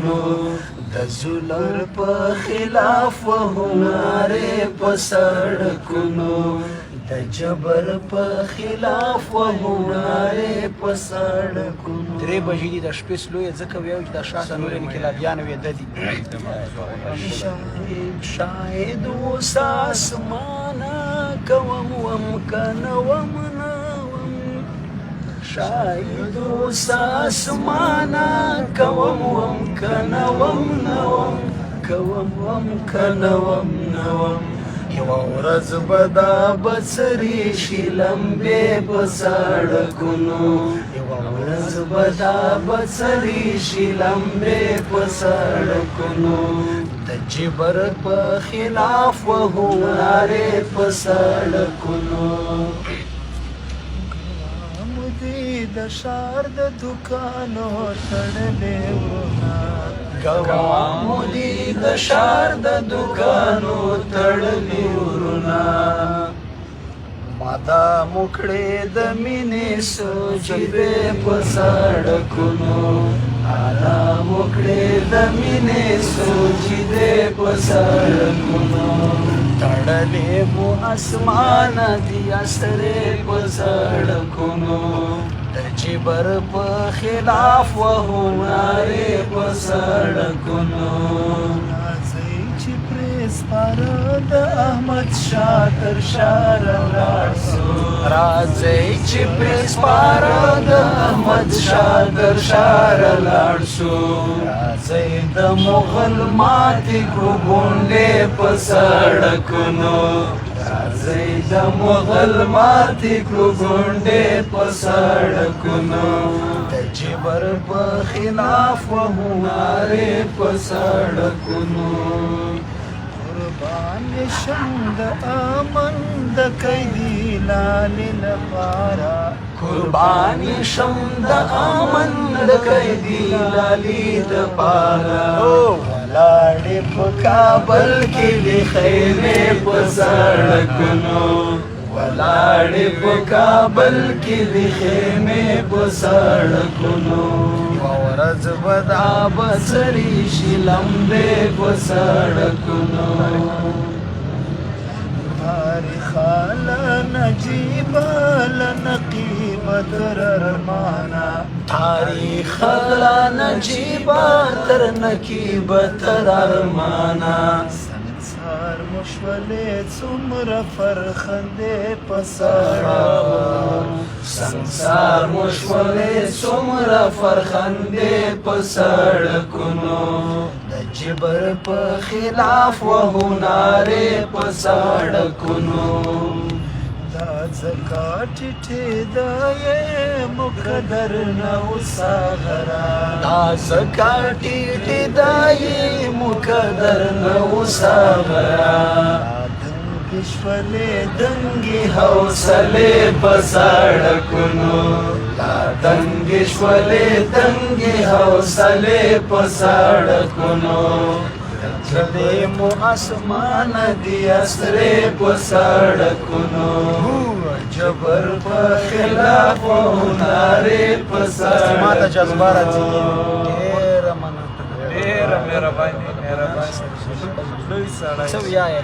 سړکونو د ظلم په خلاف وهنارې په سړکونو د جبر په خلاف وهنارې په سړکونو 3 بجې دي د شپې سلویې ځکه ویاو چې د شاته نور انقلابیان ویده دي شاهد اوس اسمانه کوم وم کنه وم شاهد اوس اسمانه کوم وم کنه وم کوم وم کنه وم یوه ورځ به دا بڅري شي لمبې په سړکونو یوه ورځ به دا بڅري شي لمبې په سړکونو د جبر په خلاف وهو نارې په سړکونو د ښار د دوکانو تړلې ورونه ګوامو دي د ښار د دوکانو تړلې ورونه ما دا موکړې د مینې سوچېدې په سړکونو دا موکړې د مینې سوچېدې په سړکونو تړلې مو اسمانه دي اسرې په سړکونو د جبر په خلاف وهو نارې په سړکونو راځئ چې پرې سپاره د احمد شاه تر ښاره ولاړ سو راځئ چې پرې سپاره د احمد شاه تر ښاره لاړ سو راځئ د مغل ماتې کړو غونډې په سړکونو راځئ د مغل ماتې کړو غونډې په سړکونو د جبر په خلاف وهو نارې په سړکونو قربان شم د امن د قیدي لالې لپاره قربان شم د امن د قیدي لالې لپاره ولاړې په کابل کې د خیمې په سړکونو ولاړې په کابل کې د خیمې په سړکونو یوه ورځ به دا بڅري شي لمبې په سړکونو تاریخه له نجیبه له نقیبه تر ارمانه تاریخه له نجیبه تر نقیبه تر ارمانه سنگسار مو شولې څومره فرخندې په سړکونو سنگسار مو شولې څومره فرخندې په سړکونو د جبر په خلاف وهو نارې په سړکونو دا ځکه ټیټېدی مقدر نه وساغره دا ځکه ټیټېدی مقدر نه وساغره دنګې شولې دنګې حوصلې په سړکونو دا دنګې شولې دنګې حوصلې په سړکونو تللې مو اسمانه دي اسرې په سړکونو جبر په خلاف وهو نارې په سړکونو ماته جذبه راځي ډېره مننه ډېره مهرباني لوی سړی څه ویایې